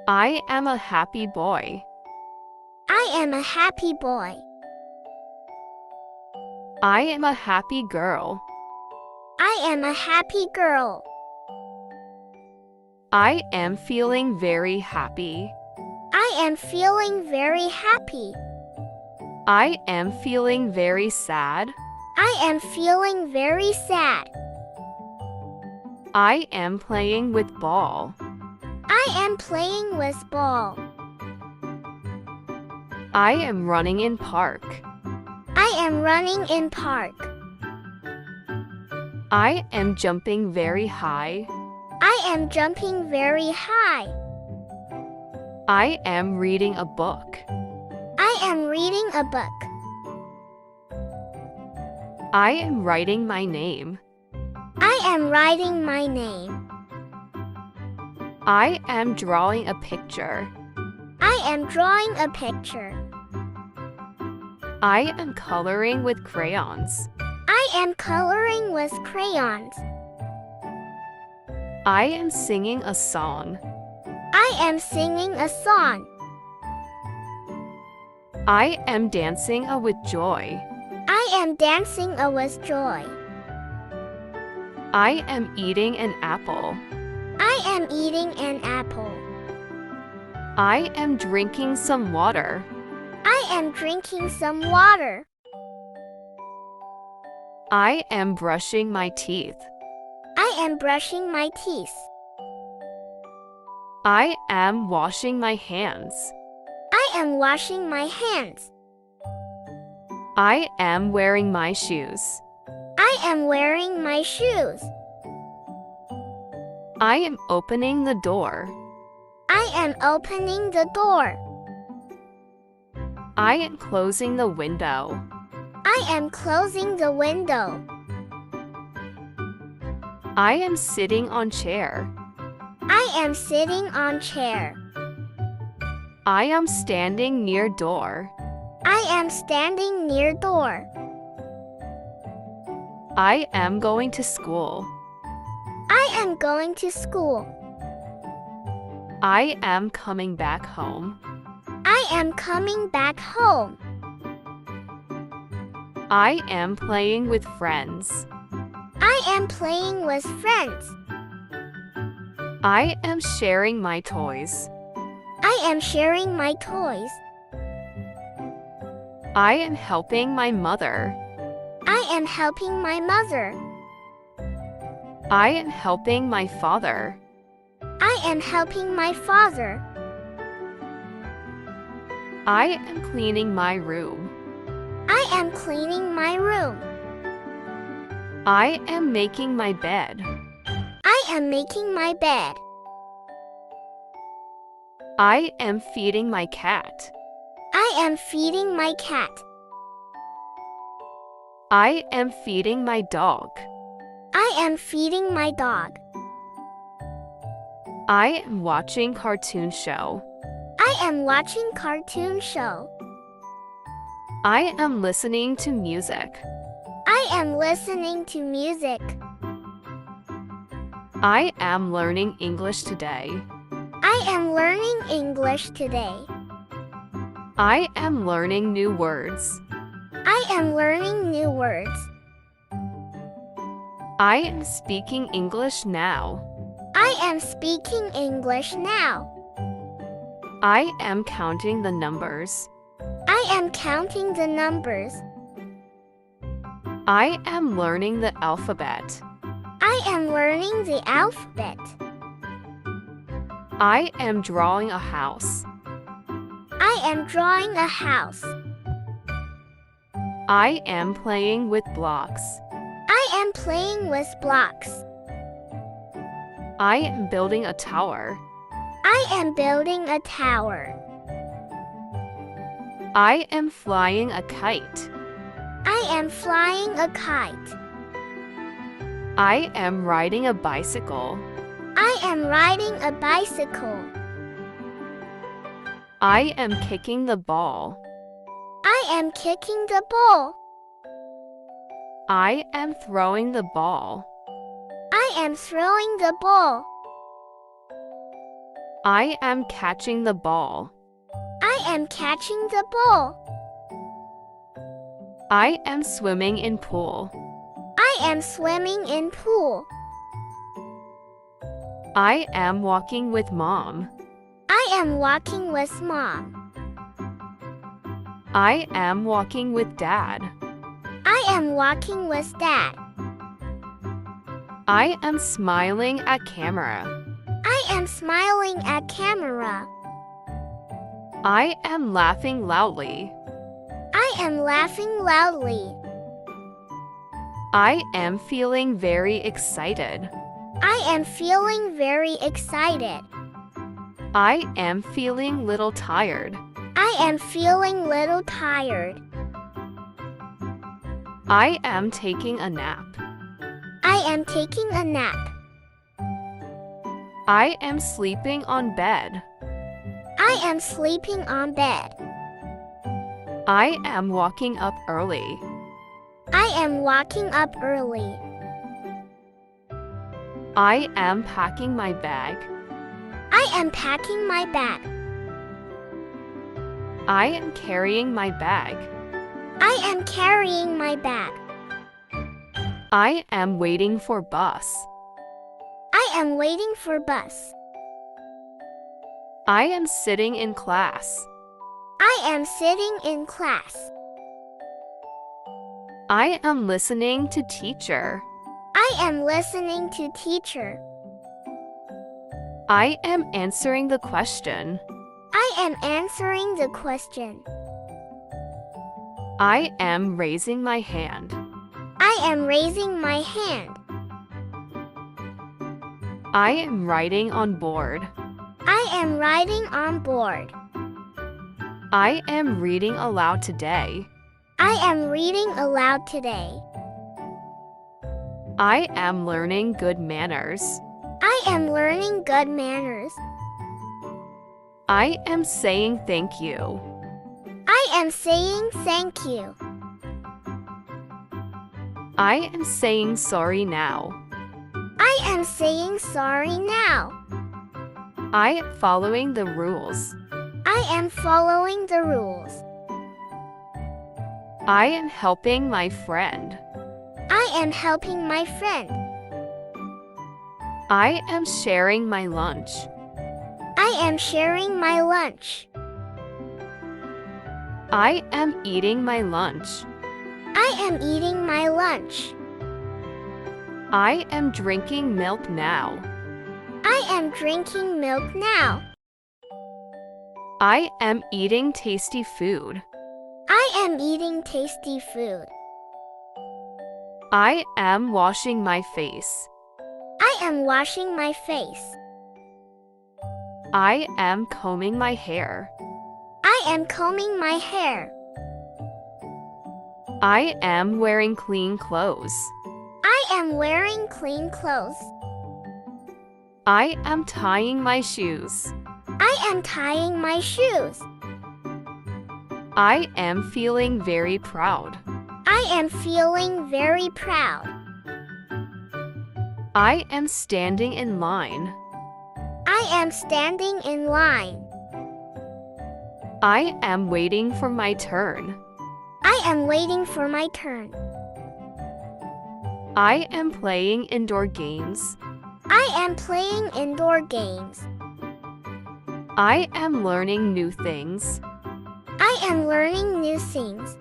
I am a happy boy. I am a happy boy. I am a happy girl. I am a happy girl. I am feeling very happy. I am feeling very happy. I am feeling very sad. I am feeling very sad. I am playing with ball. I am playing with ball. I am running in park. I am running in park. I am jumping very high. I am jumping very high. I am reading a book. I am reading a book. I am writing my name. I am writing my name. I am drawing a picture. I am drawing a picture. I am coloring with crayons. I am coloring with crayons. I am singing a song. I am singing a song. I am dancing with joy. I am dancing with joy. I am eating an apple. I am eating an apple. I am drinking some water. I am drinking some water. I am brushing my teeth. I am brushing my teeth. I am washing my hands. I am washing my hands. I am wearing my shoes. I am wearing my shoes. I am opening the door. I am opening the door. I am closing the window. I am closing the window. I am sitting on chair. I am sitting on chair. I am standing near door. I am standing near door. I am going to school. I am going to school. I am coming back home. I am coming back home. I am playing with friends. I am playing with friends. I am sharing my toys. I am sharing my toys. I am helping my mother. I am helping my mother. I am helping my father. I am helping my father. I am cleaning my room. I am cleaning my room. I am making my bed. I am making my bed. I am feeding my cat. I am feeding my cat. I am feeding my dog. I am feeding my dog. I am watching cartoon show. I am watching cartoon show. I am listening to music. I am listening to music. I am learning English today. I am learning English today. I am learning new words. I am learning new words. I am speaking English now. I am speaking English now. I am counting the numbers. I am counting the numbers. I am learning the alphabet. I am learning the alphabet. I am drawing a house. I am drawing a house. I am playing with blocks. I am playing with blocks. I am building a tower. I am building a tower. I am flying a kite. I am flying a kite. I am riding a bicycle. I am riding a bicycle. I am kicking the ball. I am kicking the ball. I am throwing the ball. I am throwing the ball. I am catching the ball. I am catching the ball. I am swimming in pool. I am swimming in pool. I am walking with mom. I am walking with mom. I am walking with dad. I am walking with dad. I am smiling at camera. I am smiling at camera. I am laughing loudly. I am laughing loudly. I am feeling very excited. I am feeling very excited. I am feeling little tired. I am feeling little tired. I am taking a nap. I am taking a nap. I am sleeping on bed. I am sleeping on bed. I am walking up early. I am walking up early. I am packing my bag. I am packing my bag. I am carrying my bag. I am carrying my bag. I am waiting for bus. I am waiting for bus. I am sitting in class. I am sitting in class. I am listening to teacher. I am listening to teacher. I am answering the question. I am answering the question. I am raising my hand. I am raising my hand. I am writing on board. I am writing on board. I am reading aloud today. I am reading aloud today. I am learning good manners. I am learning good manners. I am saying thank you. I am saying thank you. I am saying sorry now. I am saying sorry now. I am following the rules. I am following the rules. I am helping my friend. I am helping my friend. I am sharing my lunch. I am sharing my lunch. I am eating my lunch. I am eating my lunch. I am drinking milk now. I am drinking milk now. I am eating tasty food. I am eating tasty food. I am washing my face. I am washing my face. I am combing my hair. I am combing my hair. I am wearing clean clothes. I am wearing clean clothes. I am tying my shoes. I am tying my shoes. I am feeling very proud. I am feeling very proud. I am standing in line. I am standing in line. I am waiting for my turn. I am waiting for my turn. I am playing indoor games. I am playing indoor games. I am learning new things. I am learning new things.